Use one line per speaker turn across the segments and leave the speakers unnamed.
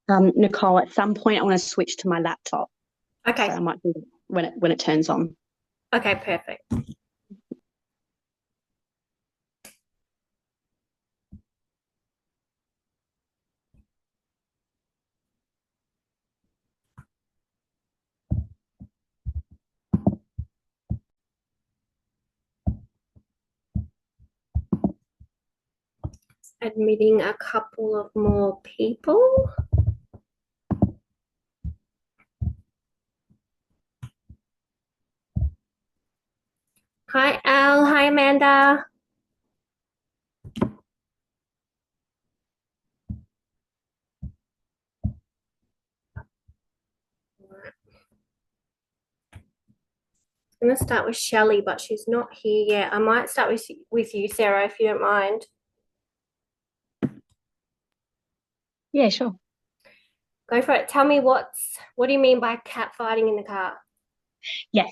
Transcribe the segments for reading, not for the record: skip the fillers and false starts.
Nicole, at some point I want to switch to my laptop, so
Okay.
I might do that when it turns on.
Okay, perfect. Admitting a couple of more people. Hi, Al. Hi, Amanda. I'm going to start with Shelley, but she's not here yet. I might start with you, Sarah, if you don't mind.
Yeah, sure.
Go for it. Tell me what do you mean by cat fighting in the car?
Yes.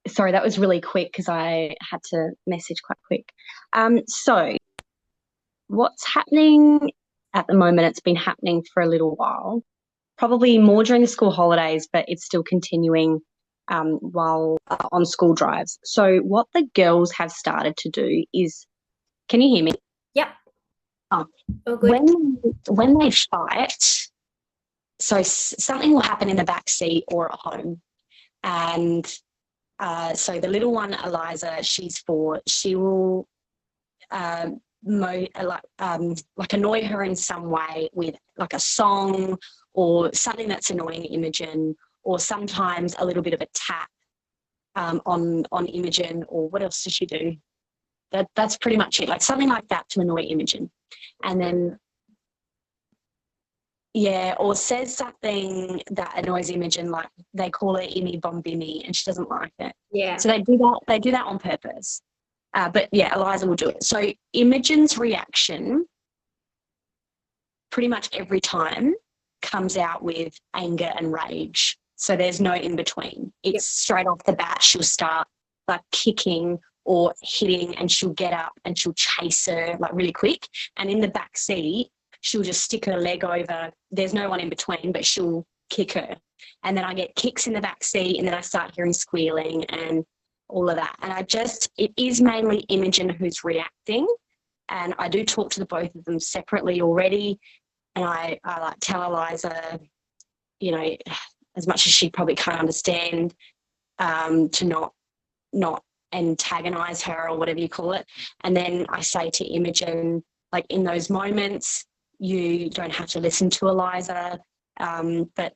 Sorry, that was really quick because I had to message quite quick. So what's happening at the moment? It's been happening for a little while, probably more during the school holidays, but it's still continuing while on school drives. So what the girls have started to do is, can you hear me?
Yep.
Oh,
All good.
when they fight, so something will happen in the back seat or at home, and so the little one, Eliza, she's 4. She will like annoy her in some way with like a song or something that's annoying Imogen, or sometimes a little bit of a tap on Imogen, or what else does she do? That's pretty much it. Like something like that to annoy Imogen, and then yeah, or says something that annoys Imogen, like they call her Imi Bombimi, and she doesn't like it.
Yeah.
So they do that. They do that on purpose. But yeah, Eliza will do it. So Imogen's reaction, pretty much every time, comes out with anger and rage. So there's no in between.
Yep.
It's straight off the bat. She'll start like kicking or hitting, and she'll get up and she'll chase her like really quick. And in the back seat, she'll just stick her leg over. There's no one in between, but she'll kick her. And then I get kicks in the back seat, and then I start hearing squealing and all of that. And it is mainly Imogen who's reacting. And I do talk to the both of them separately already. And I like tell Eliza, you know, as much as she probably can't understand, to not antagonize her or whatever you call it. And then I say to Imogen, like in those moments, you don't have to listen to Eliza, but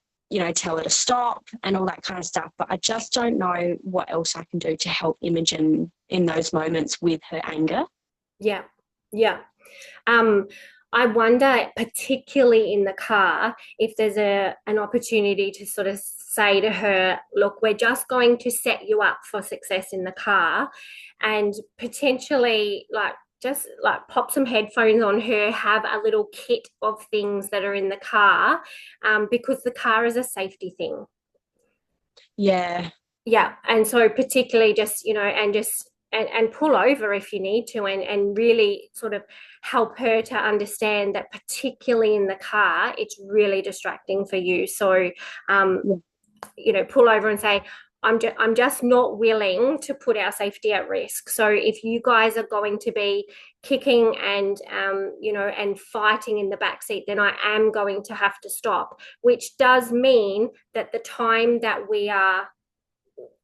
tell her to stop and all that kind of stuff. But I just don't know what else I can do to help Imogen in those moments with her anger.
Yeah. Yeah. Um, I wonder, particularly in the car, if there's an opportunity to sort of say to her, look, we're just going to set you up for success in the car, and potentially like just like pop some headphones on her, have a little kit of things that are in the car, because the car is a safety thing.
Yeah.
Yeah, and so particularly just and just and pull over if you need to, and really sort of help her to understand that particularly in the car it's really distracting for you. So um
Yeah.
pull over and say, I'm just not willing to put our safety at risk. So if you guys are going to be kicking and and fighting in the back seat, then I am going to have to stop, which does mean that the time that we are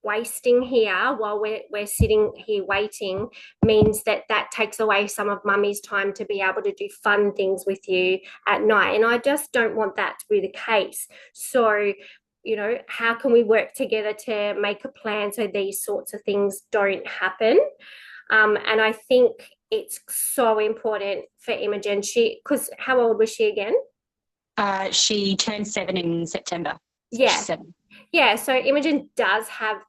wasting here while we're sitting here waiting means that that takes away some of mummy's time to be able to do fun things with you at night, and I just don't want that to be the case. So how can we work together to make a plan so these sorts of things don't happen? And I think it's so important for Imogen, because how old was she again?
She turned 7 in September. So she's
Yeah.
7.
Yeah, so Imogen does have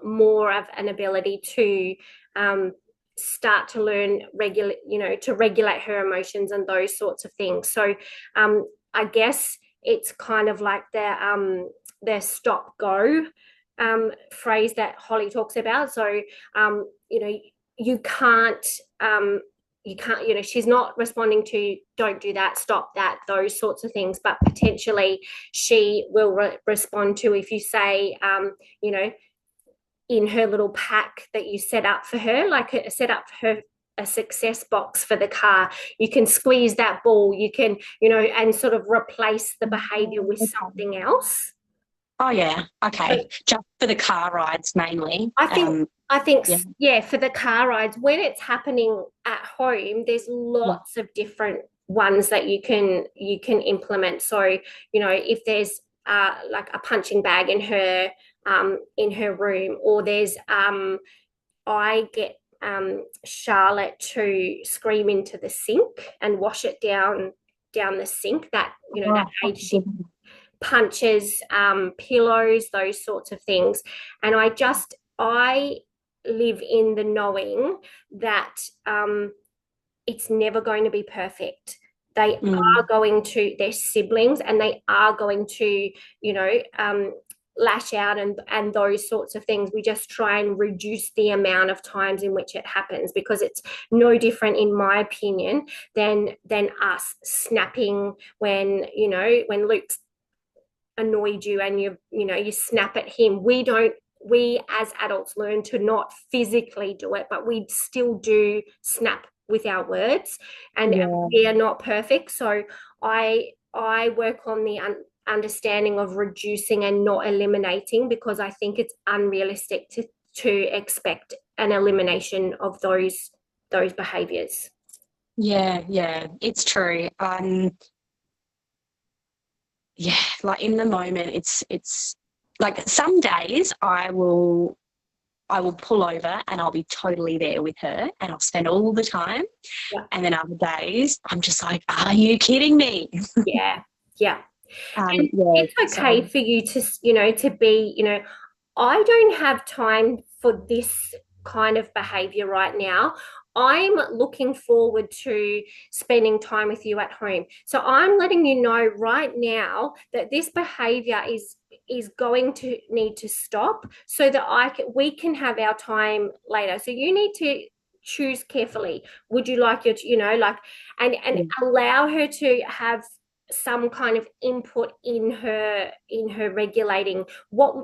more of an ability to start to learn to regulate her emotions and those sorts of things. So I guess it's kind of like their stop go phrase that Holly talks about. So you can't you can't, she's not responding to don't do that, stop that, those sorts of things, but potentially she will respond to if you say, in her little pack that you set up for her, like set up for her a success box for the car, you can squeeze that ball, you can, and sort of replace the behavior with something else.
Oh yeah, okay. Just for the car rides mainly.
I think, yeah, for the car rides, when it's happening at home, there's lots of different ones that you can implement. So, if there's like a punching bag in her room, or there's I get Charlotte to scream into the sink and wash it down the sink. That that age she punches pillows, those sorts of things. And I live in the knowing that it's never going to be perfect. They are going to, they're siblings, and they are going to, lash out and those sorts of things. We just try and reduce the amount of times in which it happens, because it's no different, in my opinion, than us snapping when Luke's annoyed you and you snap at him. We as adults learn to not physically do it, but we still do snap with our words, and we are not perfect. So I work on the understanding of reducing and not eliminating, because I think it's unrealistic to expect an elimination of those behaviors.
Yeah, it's true. Yeah, like in the moment, it's like some days I will pull over and I'll be totally there with her and I'll spend all the time.
Yeah.
And then other days I'm just like, are you kidding me?
Yeah. It's okay for you to, to be, I don't have time for this kind of behavior right now. I'm looking forward to spending time with you at home. So I'm letting you know right now that this behavior is going to need to stop, so that we can have our time later. So you need to choose carefully. Would you like and allow her to have some kind of input in her regulating what,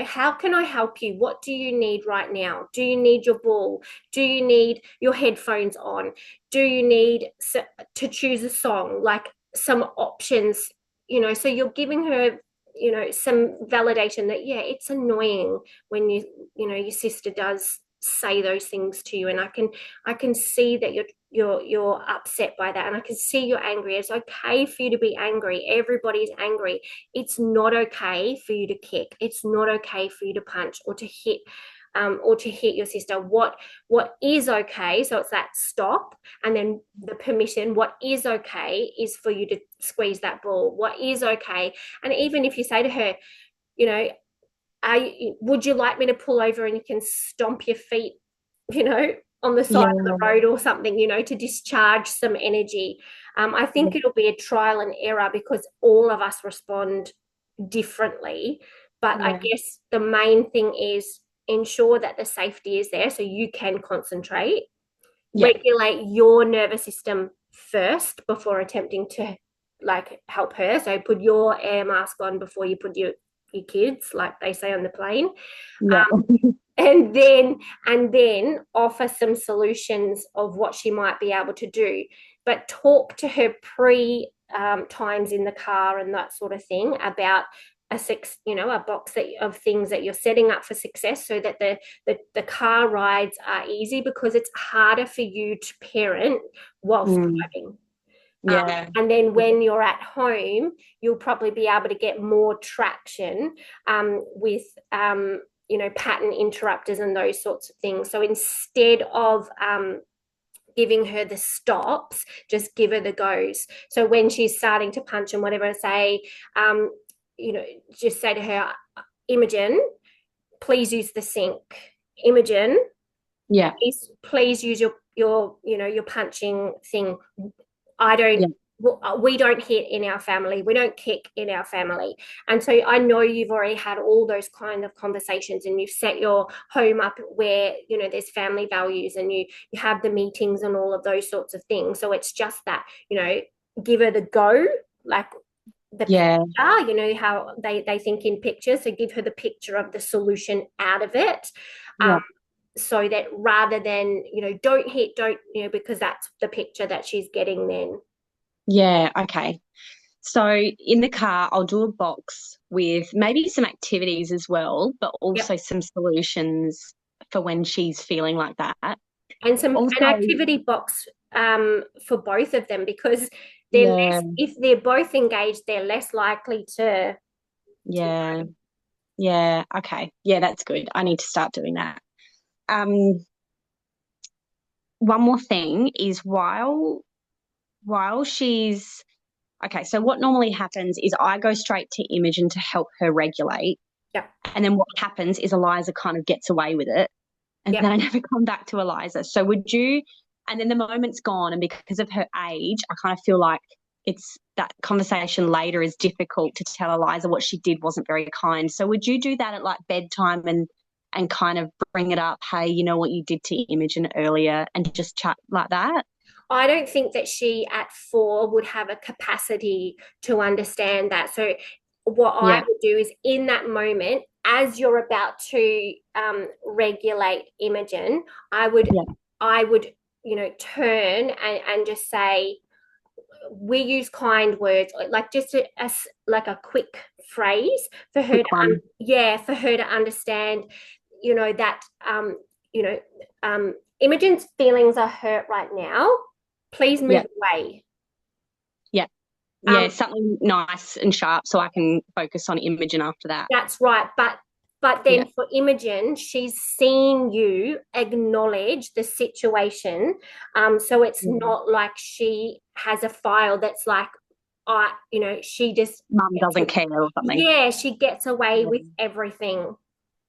how can I help you? What do you need right now? Do you need your ball? Do you need your headphones on? Do you need to choose a song? Like some options, so you're giving her some validation that it's annoying when your sister does say those things to you, and I can see that you're upset by that, and I can see you're angry. It's okay for you to be angry. Everybody's angry. It's not okay for you to kick. It's not okay for you to punch or to hit your sister. What is okay, so it's that stop, and then the permission. What is okay is for you to squeeze that ball. What is okay, and even if you say to her, would you like me to pull over and you can stomp your feet, on the side of the road or something, to discharge some energy. I think it'll be a trial and error, because all of us respond differently. But I guess the main thing is ensure that the safety is there so you can concentrate. Regulate your nervous system first before attempting to help her. So put your air mask on before you put your kids, like they say on the plane. And then offer some solutions of what she might be able to do, but talk to her times in the car and that sort of thing about a box of things that you're setting up for success, so that the car rides are easy, because it's harder for you to parent whilst driving. And then when you're at home, you'll probably be able to get more traction with pattern interrupters and those sorts of things. So instead of giving her the stops, just give her the goes. So when she's starting to punch and whatever, say, just say to her, Imogen, please use the sink. Imogen, please use your punching thing. I don't we don't hit in our family, we don't kick in our family. And so I know you've already had all those kind of conversations, and you've set your home up where, you know, there's family values, and you have the meetings and all of those sorts of things. So it's just that, you know, give her the go, like the
Yeah.
picture, you know how they think in pictures, so give her the picture of the solution out of it.
Yeah.
So that rather than, you know, don't hit, don't, you know, because that's the picture that she's getting then.
Yeah. Okay. So in the car, I'll do a box with maybe some activities as well, but
Yep.
also some solutions for when she's feeling like that.
And an
Also,
activity box for both of them, because they're
yeah,
less, if they're both engaged, they're less likely to
yeah, yeah. Okay. Yeah, that's good. I need to start doing that. Um, one more thing is while she's okay, so what normally happens is I go straight to Imogen to help her regulate.
Yep.
And then what happens is Eliza kind of gets away with it. And
Yep.
then I never come back to Eliza. So would you, and then the moment's gone. And because of her age, I kind of feel like it's that conversation later is difficult to tell Eliza what she did wasn't very kind. So would you do that at like bedtime and kind of bring it up? Hey, you know what you did to Imogen earlier, and just chat like that?
I don't think that she at 4 would have a capacity to understand that. So what I
Yeah.
would do is in that moment, as you're about to regulate Imogen, I would
Yeah.
I would, you know, turn and just say, we use kind words, like just like a quick phrase for her
Quick
to
one.
yeah, for her to understand, you know, that you know, Imogen's feelings are hurt right now, please move
Yeah.
away.
Yeah. Yeah.
um
Something nice and sharp so I can focus on Imogen after that.
that's right, but
Yeah.
then for Imogen, she's seen you acknowledge the situation. So it's
Yeah.
not like she has a file that's like, I, you know, she just
Mum
gets
doesn't care or something.
yeah, she gets away
Yeah.
with everything.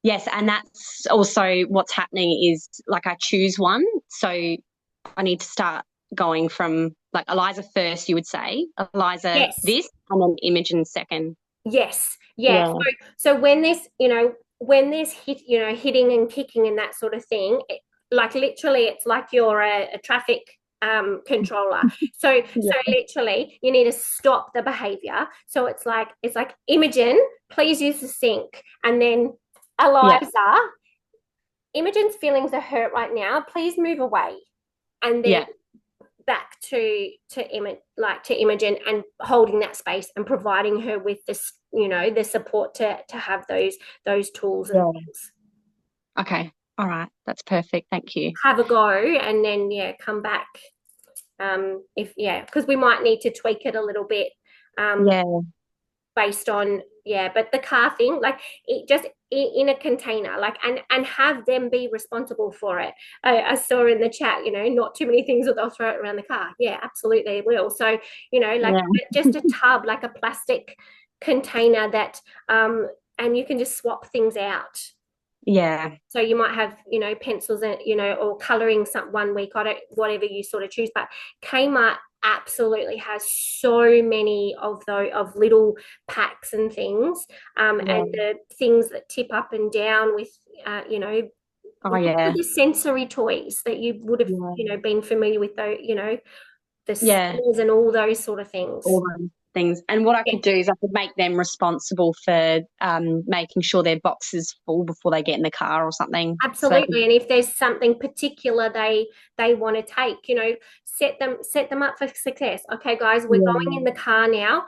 Yes, and that's also what's happening is like I choose one. So I need to start going from like Eliza first, you would say, Eliza
Yes,
this, and then Imogen second.
yes, yeah.
Yeah,
So when this, you know, when there's hit, you know, hitting and kicking and that sort of thing, like literally, it's like you're a traffic controller. So
yeah,
literally, you need to stop the behavior. So it's like Imogen, please use the sink, and then
yeah,
Eliza, Imogen's feelings are hurt right now. Please move away, and then
yeah,
back to Imogen, and holding that space and providing her with this, you know, the support to have those tools and
yeah.
things.
Okay. All right. That's perfect. Thank you.
Have a go, and then yeah, come back. If yeah, because we might need to tweak it a little bit. Um,
Yeah,
Based on yeah, but the car thing, like it just in a container, like and have them be responsible for it. I saw in the chat, you know, not too many things that they'll throw it around the car. Yeah, absolutely they will. So, you know, like
yeah,
just a tub, like a plastic container that and you can just swap things out.
yeah,
So you might have, you know, pencils and, you know, or coloring some one week, I don't, whatever you sort of choose. But Kmart absolutely has so many of those of little packs and things,
yeah.
and the things that tip up and down with, you know,
Oh,
look for
yeah,
the sensory toys that you would have,
yeah,
you know, been familiar with, though, you know, the
yeah.
spins and all those sort of things.
All those things. And what I
Yeah.
could do is I could make them responsible for making sure their box is full before they get in the car or something. So
Absolutely. And if there's something particular they want to take, you know, set them up for success. Okay, guys, we're going
yeah,
in the car now.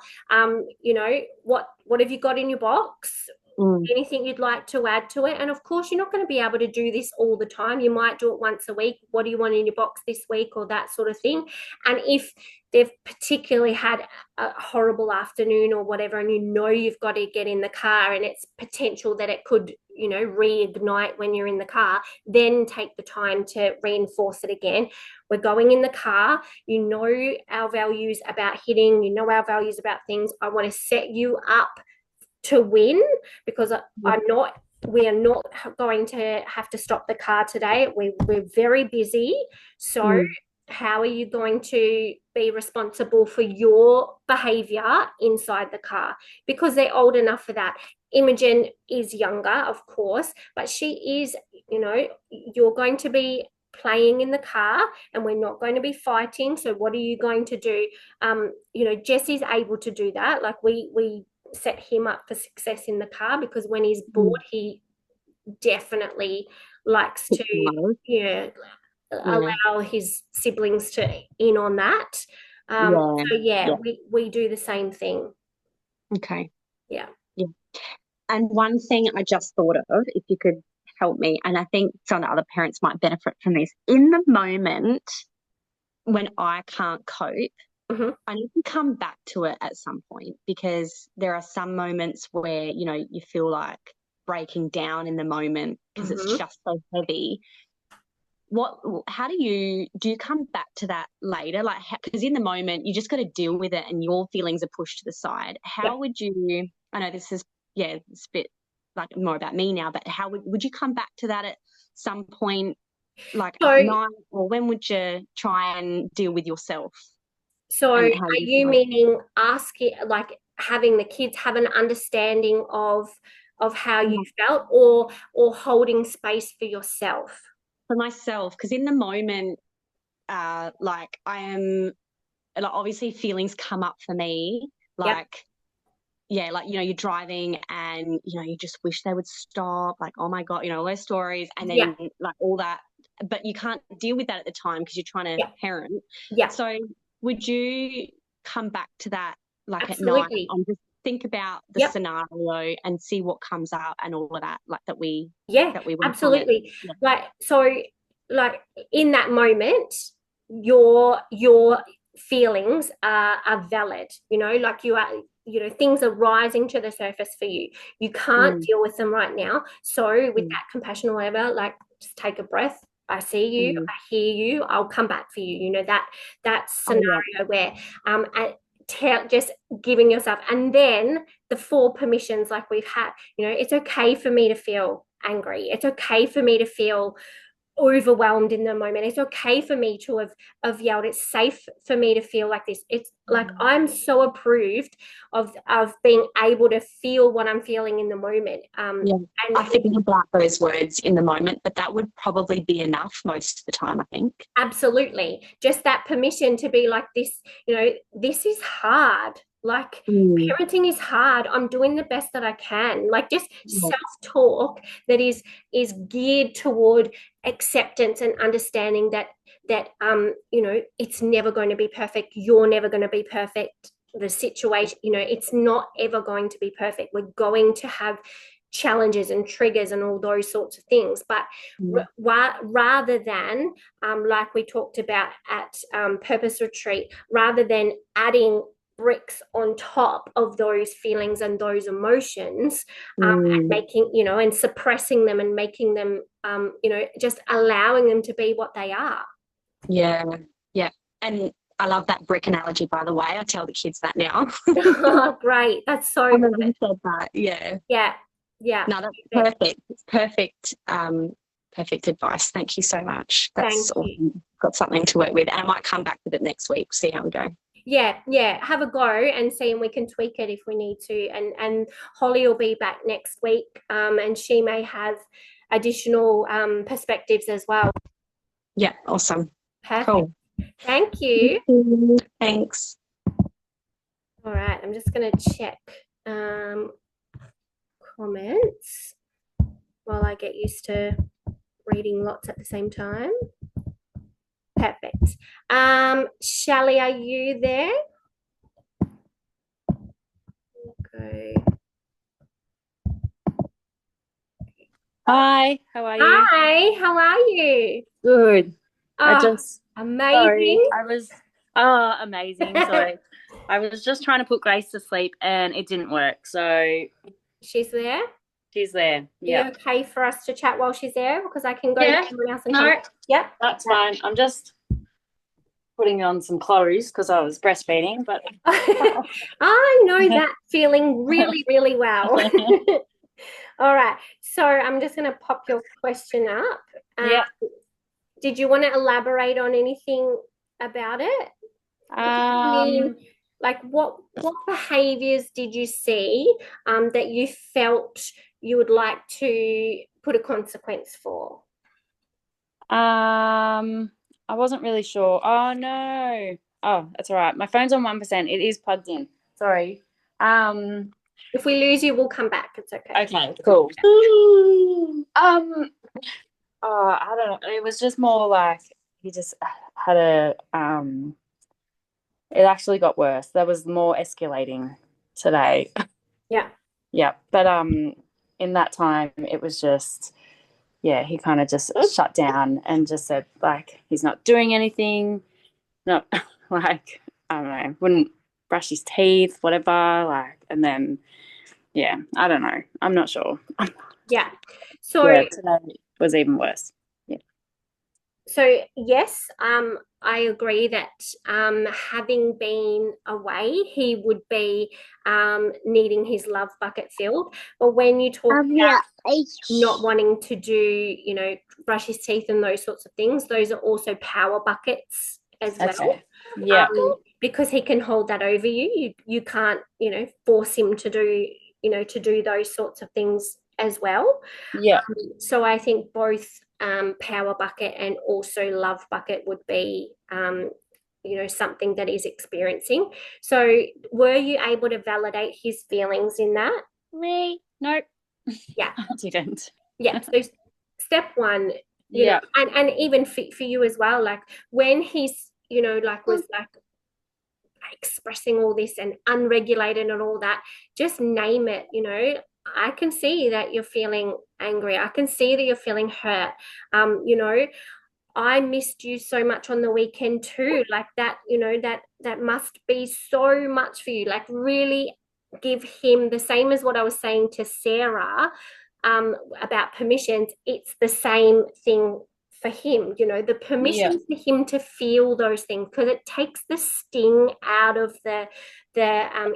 You know, what have you got in your box?
mm,
Anything you'd like to add to it? And of course, you're not going to be able to do this all the time. You might do it once a week. What do you want in your box this week, or that sort of thing? And if they've particularly had a horrible afternoon or whatever, and you know you've got to get in the car, and it's potential that it could, you know, reignite when you're in the car, then take the time to reinforce it again. We're going in the car. You know our values about hitting. You know our values about things. I want to set you up to win, because
yeah,
I'm not. We are not going to have to stop the car today. We're very busy. So
mm,
how are you going to be responsible for your behavior inside the car? Because they're old enough for that. Imogen is younger, of course, but she is, you're going to be playing in the car and we're not going to be fighting. So what are you going to do? Jesse's able to do that. Like we set him up for success in the car, because when he's bored, he definitely likes to,
Yeah.
allow his siblings to in on that.
Yeah.
So yeah,
Yeah.
we do the same thing.
Okay.
Yeah.
Yeah. And one thing I just thought of, if you could help me, and I think some other parents might benefit from this. In the moment when I can't cope,
Mm-hmm.
I need to come back to it at some point, because there are some moments where, you feel like breaking down in the moment because it's
Mm-hmm.
just so heavy. How do you come back to that later? Like, because in the moment you just got to deal with it and your feelings are pushed to the side.
Yeah.
How would you, I know this is, yeah, it's a bit like more about me now, but how would you come back to that at some point, like
So
at night, or when would you try and deal with yourself
so
and
are
how you
you
feel?
meaning asking, like having the kids have an understanding of how you felt, or holding space for yourself?
For myself, because in the moment, like I am, like obviously feelings come up for me,
Yep.
like yeah, like you're driving and you just wish they would stop, like oh my god, all those stories, and
Yeah.
then like all that, but you can't deal with that at the time because you're trying to
Yeah.
parent.
Yeah.
So would you come back to that like at night
Absolutely.
and just think about the
Yep.
scenario and see what comes out and all of that, like
Yeah,
that we work on it?
absolutely.
Yeah.
Like so, like in that moment, your feelings are valid. Like you are, things are rising to the surface for you. You can't
Mm,
deal with them right now. So with
mm,
that compassion or whatever, like just take a breath. I see you,
mm.
I hear you, I'll come back for you. That
Oh yeah.
scenario where just giving yourself, and then the four permissions like we've had. It's okay for me to feel angry. It's okay for me to feel overwhelmed in the moment. It's okay for me to have yelled. It's safe for me to feel like this. It's like I'm so approved of being able to feel what I'm feeling in the moment.
Yeah,
And
I think about those words in the moment, but that would probably be enough most of the time, I think.
absolutely, just that permission to be like this. This is hard. Like
Mm,
parenting is hard. I'm doing the best that I can. Like just
yeah.
self-talk that is geared toward acceptance and understanding that it's never going to be perfect. You're never going to be perfect. The situation, it's not ever going to be perfect. We're going to have challenges and triggers and all those sorts of things, but
Mm,
rather than like we talked about at purpose retreat, rather than adding bricks on top of those feelings and those emotions, and
mm,
making, and suppressing them and making them, just allowing them to be what they are.
yeah, yeah. And I love that brick analogy, by the way. I tell the kids that now.
Great, that's so
I never
good.
said that. Yeah.
Yeah, yeah.
No, that's perfect. It's perfect. Perfect advice. Thank you so much. That's
Thank you.
awesome. Got something to work with, and I might come back with it next week. See how we go.
Yeah, have a go and see, and we can tweak it if we need to. And Holly will be back next week, and she may have additional perspectives as well.
Yeah. Awesome.
Perfect.
Cool.
Thank you.
Thanks.
All right, I'm just going to check comments while I get used to reading lots at the same time. Perfect. Shelley, are you there? Okay.
Hi, how are you?
Hi, how are you?
Good.
Oh, amazing.
Sorry, amazing. Sorry. I was just trying to put Grace to sleep and it didn't work. So
She's there.
she's there.
Are
Yeah.
you okay for us to chat while she's there? Because I can go
Yeah.
to someone else and
No,
come. Yep.
that's fine. I'm just putting on some clothes because I was breastfeeding, but
I know that feeling really, really well. All right. So I'm just going to pop your question up.
yeah.
Did you want to elaborate on anything about it? I
Um,
mean, like what behaviors did you see that you felt you would like to put a consequence for?
I wasn't really sure. Oh no. Oh, that's all right. My phone's on 1%. It is plugged in. Sorry. Um,
If we lose you, we'll come back. It's okay.
okay, cool. Um, oh, I don't know. It was just more like he just had it actually got worse. There was more escalating today.
Yeah.
Yeah. But in that time it was just yeah, he kind of just shut down and just said like he's not doing anything, not like I don't know, wouldn't brush his teeth, whatever, like and then yeah, I don't know. I'm not sure.
Yeah. So
Yeah, today was even worse. Yeah.
So yes, I agree that having been away, he would be needing his love bucket filled. But when you talk about not wanting to do, brush his teeth and those sorts of things, those are also power buckets as well.
Okay. Yeah.
Because he can hold that over you. You can't, force him to do those sorts of things as well.
Yeah.
So I think both power bucket and also love bucket would be something that he's experiencing. So were you able to validate his feelings in that?
Me? Nope.
Yeah.
I didn't.
Yeah. So step one,
Yeah.
and even for you as well, like when he's was like expressing all this and unregulated and all that, just name it. I can see that you're feeling angry. I can see that you're feeling hurt. I missed you so much on the weekend too. Like that, that must be so much for you. Like really give him the same as what I was saying to Sarah about permissions. It's the same thing for him, the permission for him to feel those things, because it takes the sting out of the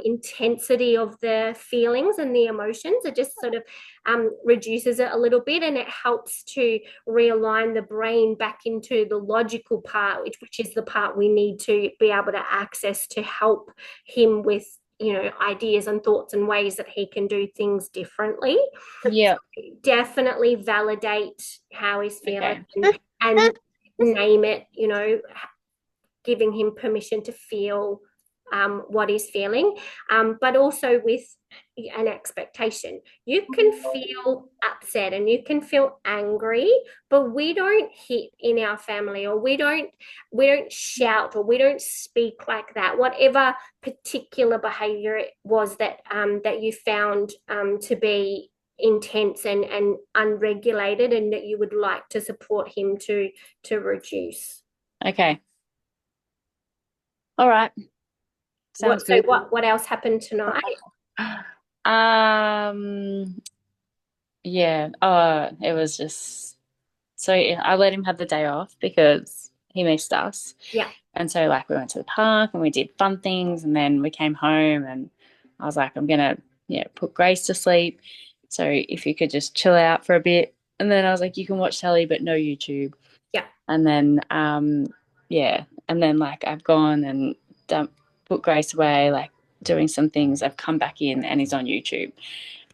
intensity of the feelings and the emotions. It just sort of reduces it a little bit, and it helps to realign the brain back into the logical part, which is the part we need to be able to access to help him with ideas and thoughts and ways that he can do things differently.
Yeah.
So definitely validate how he's feeling,
Okay.
and name it, giving him permission to feel what he's feeling, but also with an expectation. You can feel upset and you can feel angry, but we don't hit in our family, or we don't shout, or we don't speak like that. Whatever particular behavior it was that that you found to be intense and unregulated, and that you would like to support him to reduce.
Okay. All right. Sounds
So
good.
what else happened tonight?
Yeah. It was just so I let him have the day off because he missed us.
Yeah.
And so like we went to the park and we did fun things, and then we came home and I was like, I'm gonna put Grace to sleep. So if you could just chill out for a bit. And then I was like, you can watch telly but no YouTube.
Yeah.
And then and then like I've gone and put Grace away, like doing some things. I've come back in and he's on YouTube,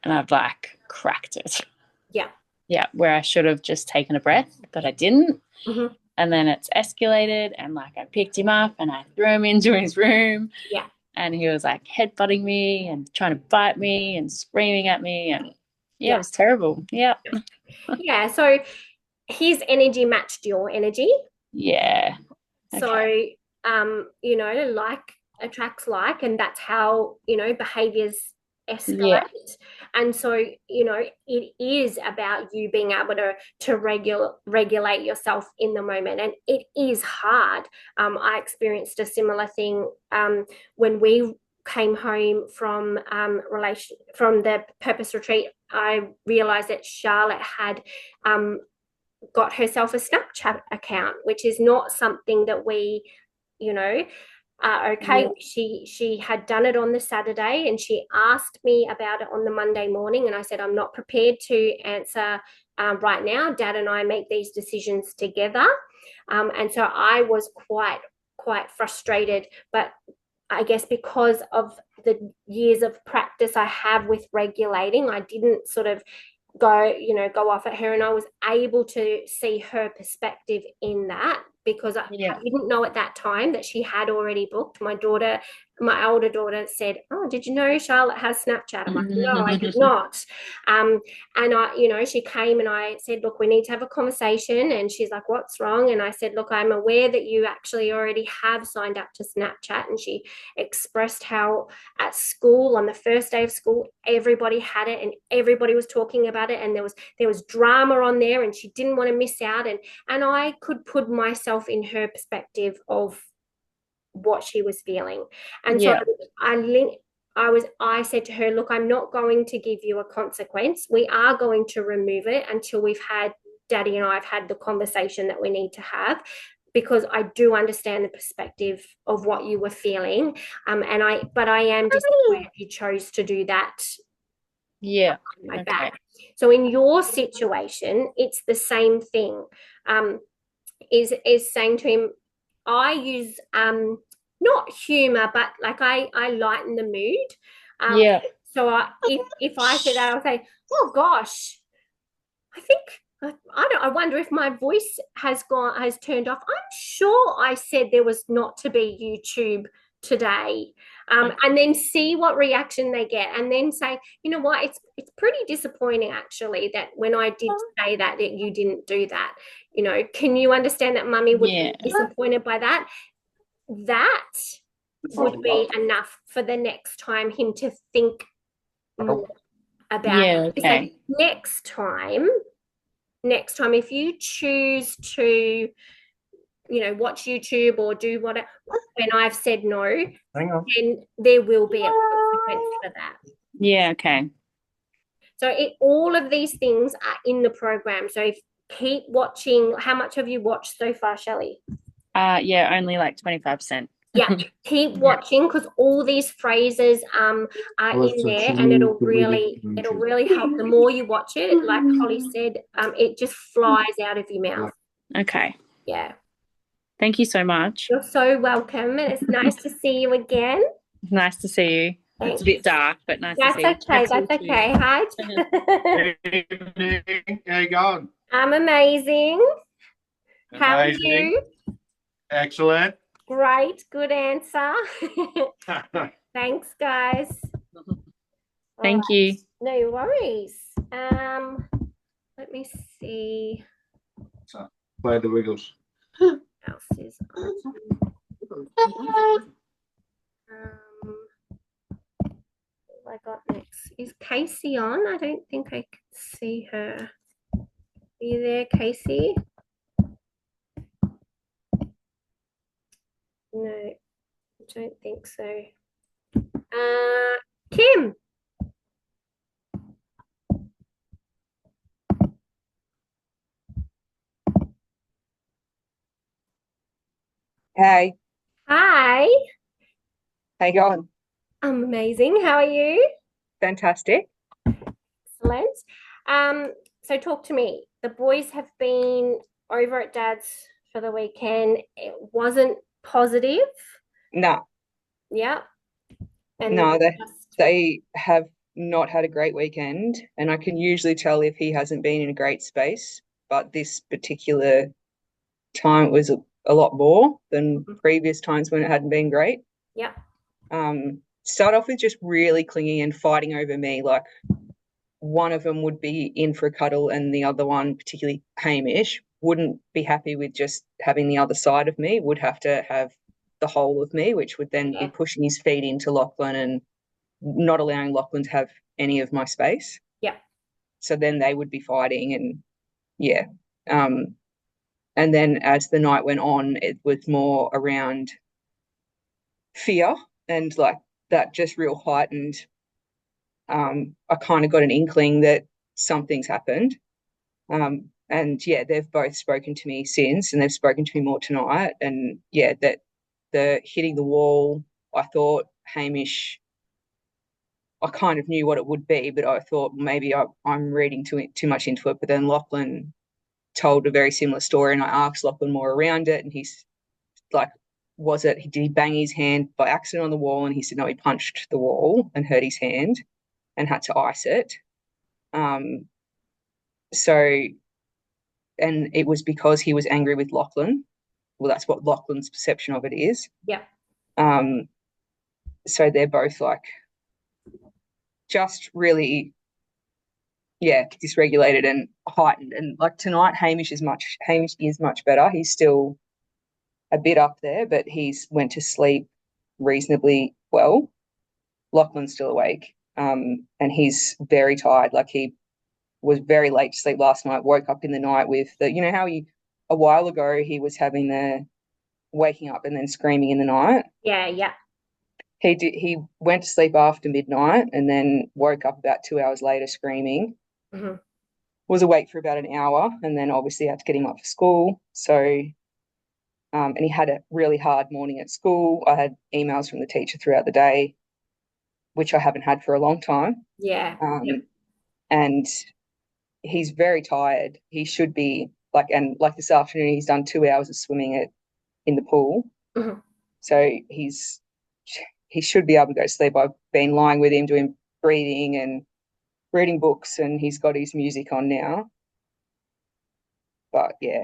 and I've like cracked it.
Yeah.
Yeah, where I should have just taken a breath, but I didn't.
Mm-hmm.
And then it's escalated, and like I picked him up and I threw him into his room.
Yeah.
And he was like headbutting me and trying to bite me and screaming at me, and it was terrible. Yeah.
Yeah. So his energy matched your energy.
Yeah.
Okay. So like attracts like, and that's how behaviors escalate.
Yeah.
And so it is about you being able to regulate yourself in the moment, and it is hard. I experienced a similar thing when we came home from from the purpose retreat. I realized that Charlotte had got herself a Snapchat account, which is not something that we are okay. She had done it on the Saturday, and she asked me about it on the Monday morning, and I said, I'm not prepared to answer right now. Dad and I make these decisions together. And so I was quite frustrated, but I guess because of the years of practice I have with regulating, I didn't sort of go off at her, and I was able to see her perspective in that, because I didn't know at that time that she had already booked. My older daughter said, "Oh, did you know Charlotte has Snapchat?" I'm like, "No, I did not." And she came and I said, "Look, we need to have a conversation." And she's like, "What's wrong?" And I said, "Look, I'm aware that you actually already have signed up to Snapchat." And she expressed how at school, on the first day of school, everybody had it and everybody was talking about it, and there was drama on there, and she didn't want to miss out. And I could put myself in her perspective of what she was feeling. And so I said to her, "Look, I'm not going to give you a consequence. We are going to remove it until Daddy and I have had the conversation that we need to have, because I do understand the perspective of what you were feeling. But I am disappointed you chose to do that."
Yeah.
My back. So in your situation, it's the same thing. Is saying to him, I use not humor, but like I lighten the mood. So if I say that, I'll say, "Oh gosh, I think I wonder if my voice has turned off. I'm sure I said there was not to be YouTube today." And then see what reaction they get, and then say, "You know what, it's pretty disappointing actually that when I did say that you didn't do that. Can you understand that Mummy would be disappointed by that?" That would be enough for the next time him to think more about it.
Okay.
So next time if you choose to watch YouTube or do whatever when I've said no, then there will be a consequence for that.
Okay.
So all of these things are in the program. So keep watching. How much have you watched so far, Shelley?
Only like 25%.
Keep watching, because all these phrases are in there, and it'll really help. The more you watch it, like Holly said, it just flies out of your mouth.
Okay.
Yeah.
Thank you so much.
You're so welcome, and it's nice to see you again.
Nice to see you.
Thanks.
It's a bit dark, but nice to see you.
That's okay. Hi.
Good evening. How you going?
I'm amazing. How are you?
Excellent.
Great. Good answer. Thanks, guys.
Thank you.
No worries. Let me see.
So, play the Wiggles.
What else is on? I got next. Is Casey on? I don't think I can see her. Are you there, Casey? No, I don't think so. Kim.
Hey.
Hi.
How you going?
I'm amazing. How are you?
Fantastic.
Excellent. So talk to me. The boys have been over at Dad's for the weekend. It wasn't positive.
No.
Yeah.
And no, they have not had a great weekend, and I can usually tell if he hasn't been in a great space, but this particular time it was a lot more than previous times when it hadn't been great.
Yeah.
Start off with just really clinging and fighting over me. Like, one of them would be in for a cuddle, and the other one, particularly Hamish, wouldn't be happy with just having the other side of me, would have to have the whole of me, which would then be pushing his feet into Lachlan and not allowing Lachlan to have any of my space.
Yeah.
So then they would be fighting, and and then as the night went on, it was more around fear, and like that just real heightened. I kind of got an inkling that something's happened. And they've both spoken to me since, and they've spoken to me more tonight. And that the hitting the wall, I thought Hamish, I kind of knew what it would be, but I thought maybe I'm reading too much into it. But then Lachlan told a very similar story, and I asked Lachlan more around it, and he's like, was it, did he bang his hand by accident on the wall? And he said, no, he punched the wall and hurt his hand and had to ice it. So, and it was because he was angry with Lachlan. Well, that's what Lachlan's perception of it is.
Yeah.
So they're both like just really, dysregulated and heightened. And like tonight, Hamish is much better. He's still a bit up there, but he's went to sleep reasonably well. Lachlan's still awake, and he's very tired. Like he was very late to sleep last night, woke up in the night with how a while ago he was having the waking up and then screaming in the night.
Yeah.
He went to sleep after midnight and then woke up about 2 hours later screaming.
Mm-hmm.
Was awake for about an hour and then obviously had to get him up for school. So, and he had a really hard morning at school. I had emails from the teacher throughout the day, which I haven't had for a long time.
Yeah.
And he's very tired. He should be like this afternoon, he's done 2 hours of swimming in the pool.
Mm-hmm.
So he should be able to go to sleep. I've been lying with him doing breathing and reading books, and he's got his music on now. But yeah.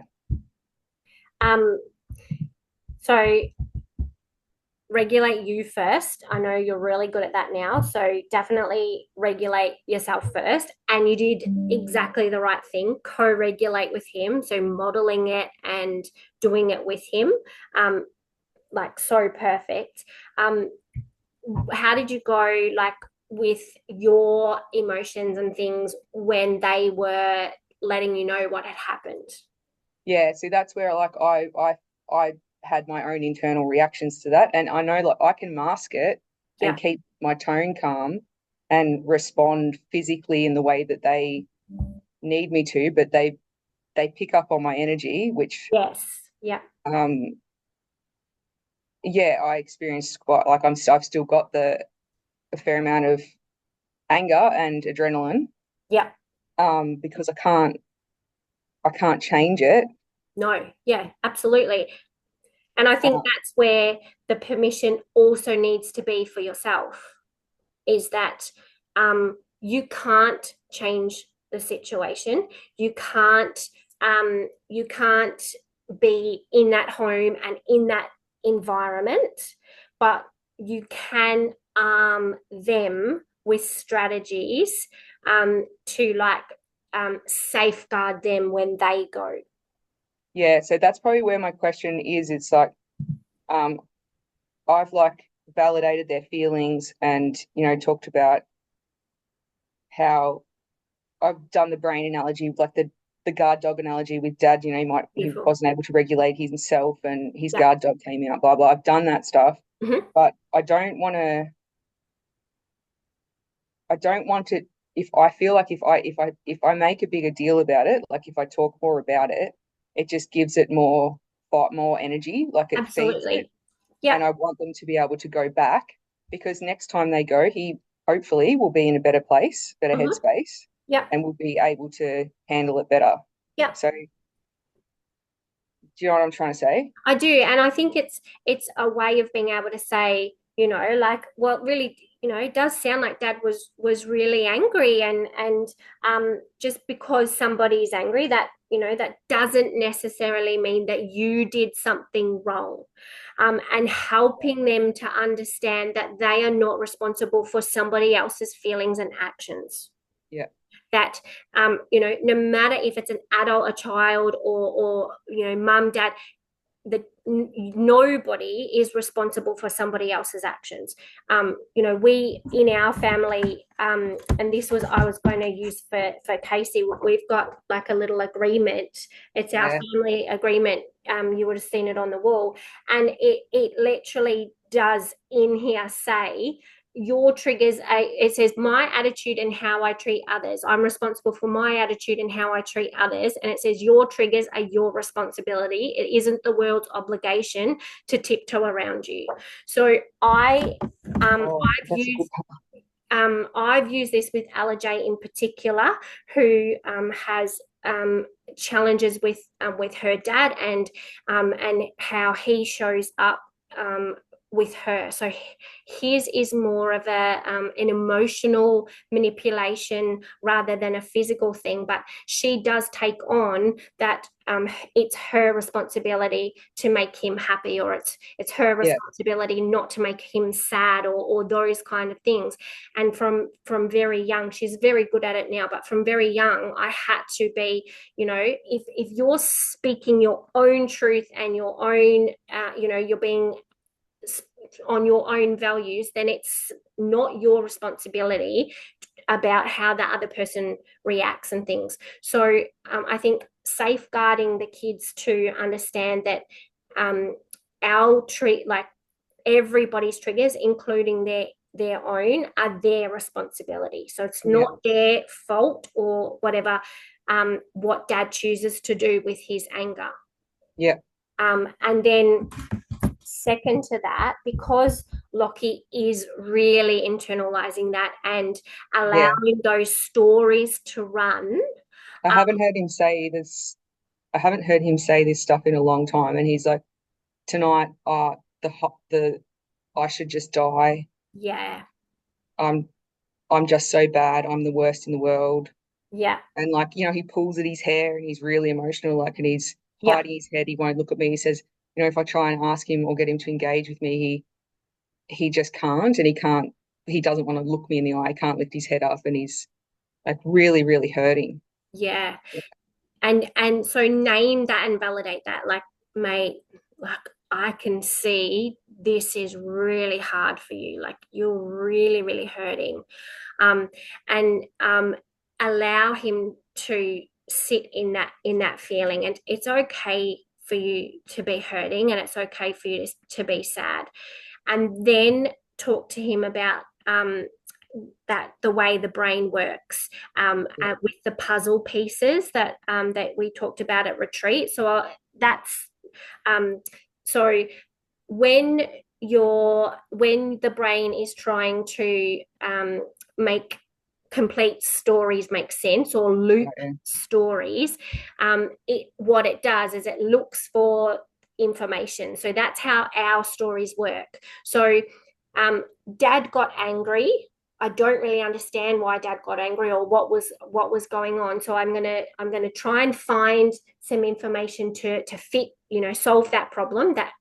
So regulate you first. I know you're really good at that now. So definitely regulate yourself first. And you did exactly the right thing, co-regulate with him. So modeling it and doing it with him, like so perfect. How did you go like with your emotions and things when they were letting you know what had happened?
Yeah, see, that's where like I had my own internal reactions to that, and I know like I can mask it and keep my tone calm and respond physically in the way that they need me to, but they pick up on my energy, which I experienced quite like I've still got a fair amount of anger and adrenaline.
Yeah.
Because I can't change it.
No, yeah, absolutely. And I think that's where the permission also needs to be for yourself, is that you can't change the situation. You can't be in that home and in that environment, but you can arm them with strategies to like safeguard them when they go.
Yeah, so that's probably where my question is. It's like I've like validated their feelings and talked about how I've done the brain analogy, like the guard dog analogy with Dad. He wasn't able to regulate himself and his guard dog came out, blah blah. I've done that stuff.
Mm-hmm.
But I don't want to. If I feel like if I make a bigger deal about it, like if I talk more about it, it just gives it more energy, like it feeds it. Yeah. And I want them to be able to go back, because next time they go, he hopefully will be in a better place, better headspace.
Yeah.
And will be able to handle it better.
Yeah.
So do you know what I'm trying to say?
I do. And I think it's a way of being able to say, like, well, really, it does sound like Dad was really angry, and just because somebody's angry, that that doesn't necessarily mean that you did something wrong, and helping them to understand that they are not responsible for somebody else's feelings and actions.
Yeah.
That no matter if it's an adult, a child, or mum, dad, that nobody is responsible for somebody else's actions. We in our family, and this was I was going to use for Casey, we've got like a little agreement. It's our family agreement. You would have seen it on the wall, and it literally does in here say, your triggers, it says my attitude and how I treat others. I'm responsible for my attitude and how I treat others. And it says your triggers are your responsibility. It isn't the world's obligation to tiptoe around you. So I've used this with J in particular, who has challenges with her dad and how he shows up with her. So his is more of an emotional manipulation rather than a physical thing. But she does take on that it's her responsibility to make him happy, or it's her responsibility not to make him sad, or those kind of things. And from very young, she's very good at it now, but from very young, I had to be, if you're speaking your own truth and your own, you're being on your own values, then it's not your responsibility about how the other person reacts and things. So I think safeguarding the kids to understand that our treat, like everybody's triggers, including their own, are their responsibility. So it's not their fault or whatever, what dad chooses to do with his anger. And then second to that, because Lockie is really internalizing that and allowing those stories to run.
I haven't heard him say this. I haven't heard him say this stuff in a long time, and he's like, tonight, the I should just die.
Yeah.
I'm just so bad. I'm the worst in the world.
Yeah.
And like, he pulls at his hair and he's really emotional, like, and he's hiding his head. He won't look at me. He says, if I try and ask him or get him to engage with me, he just can't, and he doesn't want to look me in the eye. He can't lift his head up, and he's like really, really hurting.
Yeah. And so name that and validate that. Like, mate, like, I can see this is really hard for you. Like, you're really, really hurting. And allow him to sit in that feeling. And it's okay for you to be hurting, and it's okay for you to be sad. And then talk to him about that the way the brain works, with the puzzle pieces that we talked about at retreat. So that's so when the brain is trying to make complete stories make sense, or loop stories, what it does is it looks for information. So that's how our stories work. So dad got angry. I don't really understand why dad got angry or what was going on. So I'm gonna try and find some information to fit, solve that problem that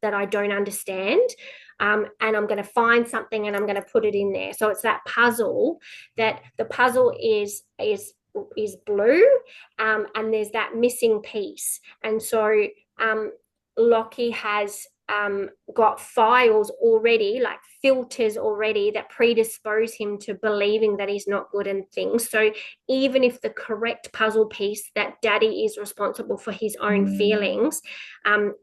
I don't understand. And I'm going to find something and I'm going to put it in there. So it's that puzzle, that the puzzle is blue, and there's that missing piece. And so Lockie has got files already, like filters already, that predispose him to believing that he's not good in things. So even if the correct puzzle piece, that daddy is responsible for his own feelings,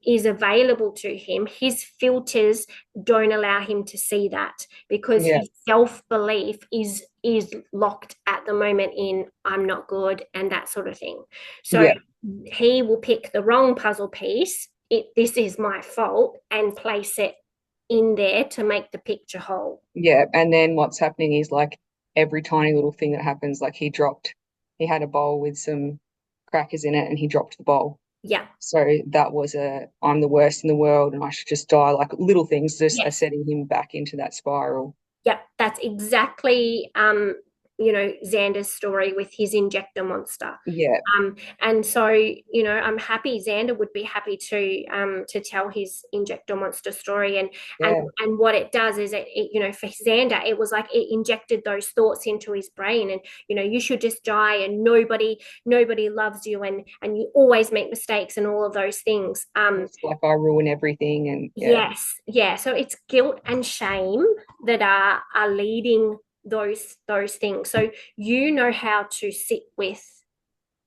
is available to him, his filters don't allow him to see that, because his self-belief is locked at the moment in I'm not good and that sort of thing. So he will pick the wrong puzzle piece, this is my fault, and place it in there to make the picture whole.
Yeah, and then what's happening is, like, every tiny little thing that happens, like he had a bowl with some crackers in it and he dropped the bowl.
Yeah.
So that was I'm the worst in the world and I should just die. Like, little things just are setting him back into that spiral.
Yeah, that's exactly Xander's story with his injector monster.
Yeah.
And so, I'm happy Xander would be happy to tell his injector monster story. And what it does is it for Xander, it was like it injected those thoughts into his brain, and you should just die, and nobody loves you, and you always make mistakes, and all of those things.
It's like I ruin everything. And
yes. So it's guilt and shame that are leading those things. So how to sit with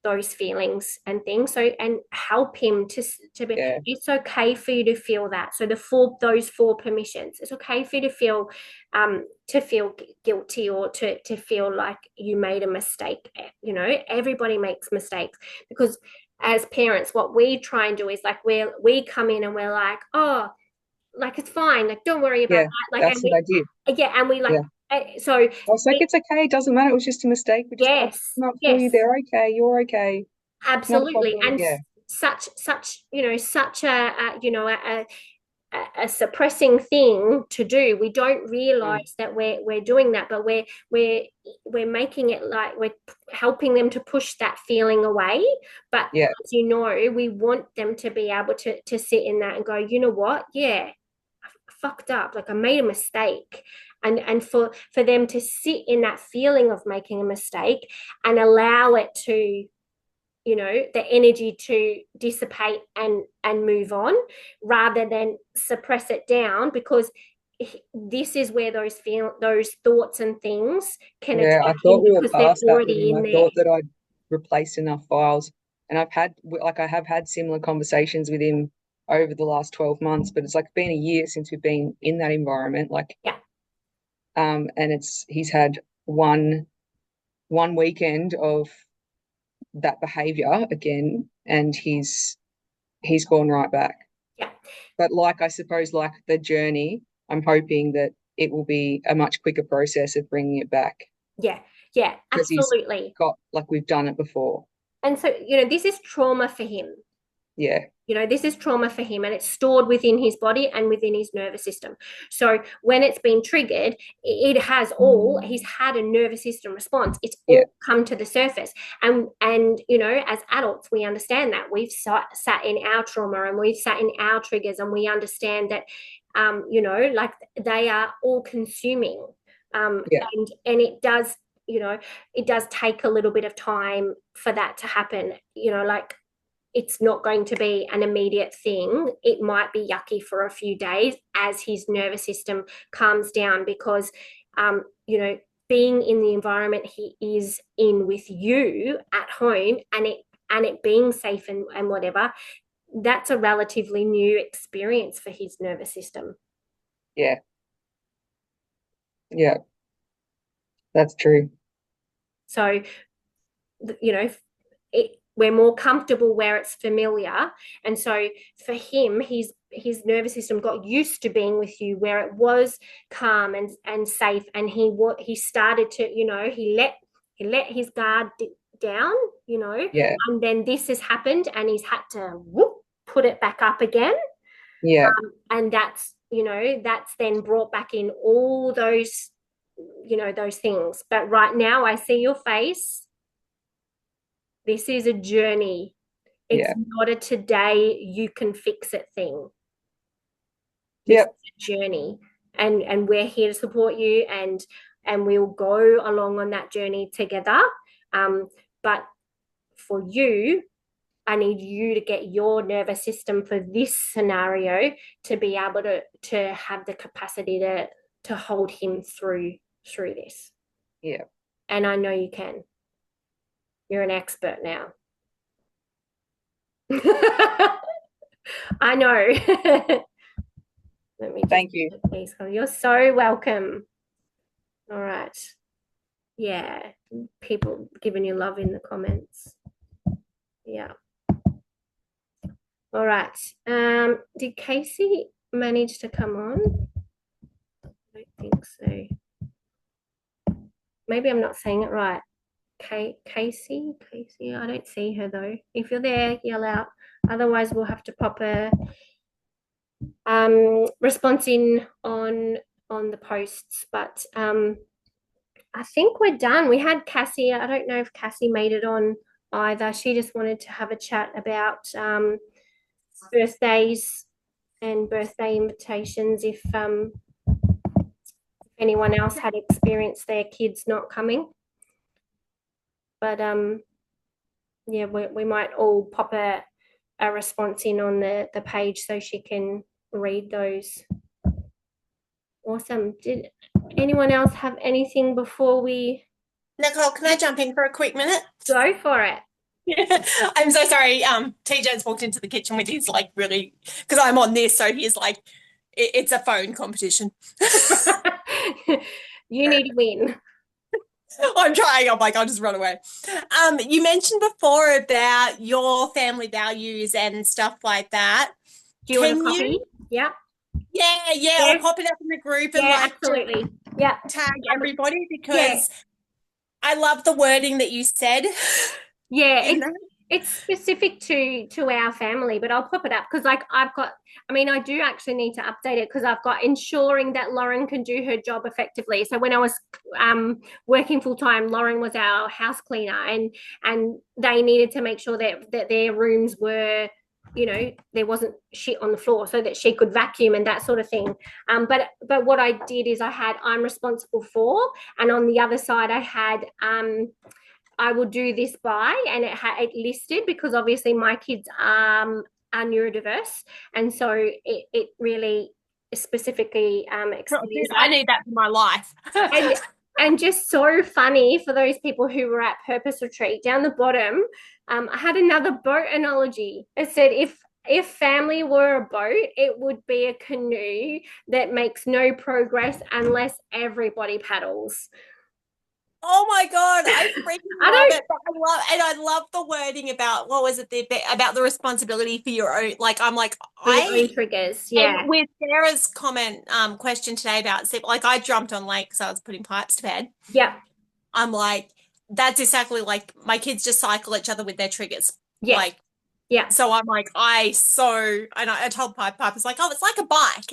those feelings and things, so and help him to be it's okay for you to feel that. So those four permissions, it's okay for you to feel guilty, or to feel like you made a mistake. Everybody makes mistakes, because as parents, what we try and do is, like, we come in and we're like, oh, like, it's fine, like, don't worry about that. Like,
that's what I did.
And we like so
I was like, it's okay, it doesn't matter, it was just a mistake. We just not for you. They're okay, you're okay.
Absolutely. And such a a suppressing thing to do. We don't realize that we're doing that, but we're making it like we're helping them to push that feeling away. But
Yeah.
as you know, we want them to be able to sit in that and go, you know what? Yeah, I fucked up. Like I made a mistake. And for them to sit in that feeling of making a mistake and allow it to, you know, the energy to dissipate and move on rather than suppress it down, because this is where those thoughts and things can
Yeah, I
attack him
thought we were
because they're
past that with
already
him.
in
I
there.
thought that I'd replaced enough files, and I have had similar conversations with him over the last 12 months, but it's like been a year since we've been in that environment. Like,
Yeah.
And he's had one weekend of that behavior again, and he's gone right back.
Yeah.
But I suppose like the journey, I'm hoping that it will be a much quicker process of bringing it back.
Yeah,
Because he's
absolutely.
got, like, we've done it before.
And so, you know, this is trauma for him.
Yeah.
You know, this is trauma for him, and it's stored within his body and within his nervous system. So when it's been triggered, he's had a nervous system response. It's all come to the surface. And you know, as adults, we understand that. We've sat in our trauma and we've sat in our triggers, and we understand that, you know, like they are all consuming. And it does, you know, it does take a little bit of time for that to happen. You know, like, it's not going to be an immediate thing. It might be yucky for a few days as his nervous system calms down, because, you know, being in the environment he is in with you at home, and it being safe and whatever, that's a relatively new experience for his nervous system.
Yeah. Yeah. That's true.
So, you know, we're more comfortable where it's familiar, and so for him, his nervous system got used to being with you where it was calm and safe, and he started to, you know, he let his guard down, you know, and then this has happened, and he's had to put it back up again. And that's, you know, that's then brought back in all those, you know, those things. But right now I see your face. This is a journey. It's not a today you can fix it thing. This is a journey, and we're here to support you, and we'll go along on that journey together. But for you, I need you to get your nervous system for this scenario to be able to have the capacity to hold him through this.
Yeah.
And I know you can. You're an expert now. I know. Let me
Thank you.
Please. You're so welcome. All right. Yeah. People giving you love in the comments. Yeah. All right. Did Casey manage to come on? I don't think so. Maybe I'm not saying it right. Casey, I don't see her though. If you're there, yell out. Otherwise, we'll have to pop a response in on the posts. But I think we're done. We had Cassie. I don't know if Cassie made it on either. She just wanted to have a chat about birthdays and birthday invitations. If anyone else had experienced their kids not coming. But yeah, we might all pop a response in on the page so she can read those. Awesome. Did anyone else have anything before we?
Nicole, can I jump in for a quick minute?
Go for it.
Yeah. I'm so sorry. TJ's walked into the kitchen with his like really, because I'm on this, so he's like, it's a phone competition.
You need to win.
I'm trying. I'm like, I'll just run away. You mentioned before about your family values and stuff like that.
Do you want a copy? Yeah.
Yeah. I'll pop it up in the group and
absolutely. Yeah.
Tag everybody, because I love the wording that you said.
Yeah, It's specific to our family, but I'll pop it up because I do actually need to update it because I've got ensuring that Lauren can do her job effectively. So when I was working full time, Lauren was our house cleaner, and they needed to make sure that their rooms were, there wasn't shit on the floor so that she could vacuum and that sort of thing. But what I did is I'm responsible for, and on the other side I had I will do this by, and it listed because obviously my kids are neurodiverse, and so it really specifically explains
I need that for my life.
and just so funny for those people who were at Purpose Retreat. Down the bottom, I had another boat analogy. It said if family were a boat, it would be a canoe that makes no progress unless everybody paddles.
Oh my God, I freaking love it. But I love the wording about what was it about the responsibility for your own. Like I'm like
your own triggers, yeah.
And with Sarah's question today about like I jumped on late because I was putting pipes to bed.
Yeah,
I'm like that's exactly like my kids just cycle each other with their triggers.
Yeah.
Like
yeah.
So I'm like I told Piper's like, oh, it's like a bike.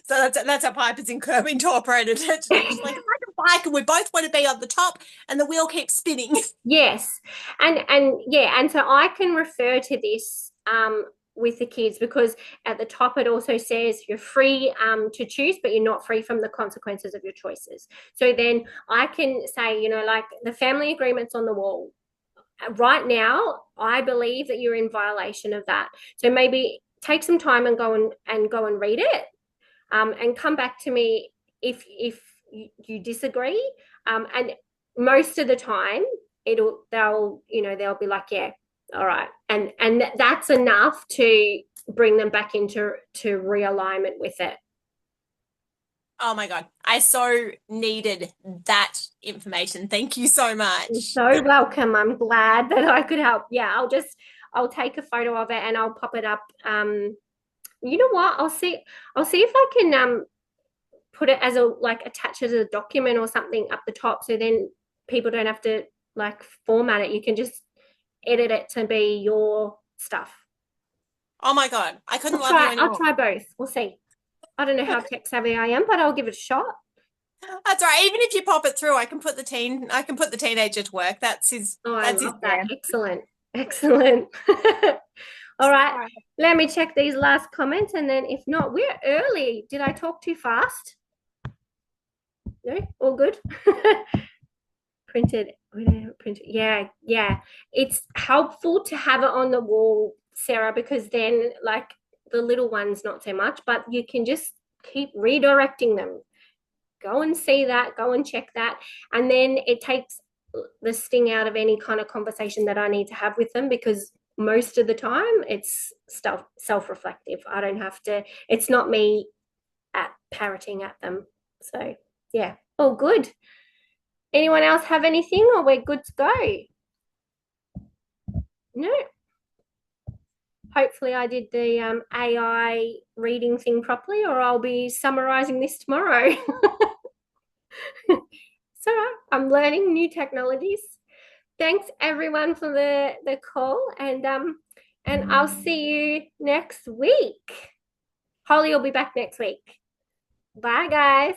So that's how Piper's incorporated it. She's like, it's like a bike, and we both want to be on the top, and the wheel keeps spinning.
Yes, and so I can refer to this with the kids because at the top it also says you're free to choose, but you're not free from the consequences of your choices. So then I can say, like the family agreement's on the wall. Right now, I believe that you're in violation of that. So maybe take some time and go and read it. And come back to me if you disagree. And most of the time, they'll be like, yeah, all right, and that's enough to bring them back into realignment with it.
Oh my God, I so needed that information. Thank you so much.
You're so welcome. I'm glad that I could help. Yeah, I'll take a photo of it and I'll pop it up. You know what? I'll see if I can put it as attach it as a document or something up the top, so then people don't have to format it. You can just edit it to be your stuff.
Oh my God, I couldn't love you anymore.
I'll try both. We'll see. I don't know how tech savvy I am, but I'll give it a shot.
That's right. Even if you pop it through, I can put the teenager to work. That's his. That's his
that. Excellent. All right, let me check these last comments, and then if not, we're early. Did I talk too fast? No, all good. Printed. Yeah. It's helpful to have it on the wall, Sarah, because then the little ones not so much, but you can just keep redirecting them. Go and see that. Go and check that, and then it takes the sting out of any kind of conversation that I need to have with them, because most of the time it's self-reflective. I don't have to, it's not me parroting at them. So yeah, all good. Anyone else have anything, or we're good to go? No. Hopefully I did the AI reading thing properly, or I'll be summarizing this tomorrow. So I'm learning new technologies. Thanks everyone for the call, and I'll see you next week. Holly will be back next week. Bye guys.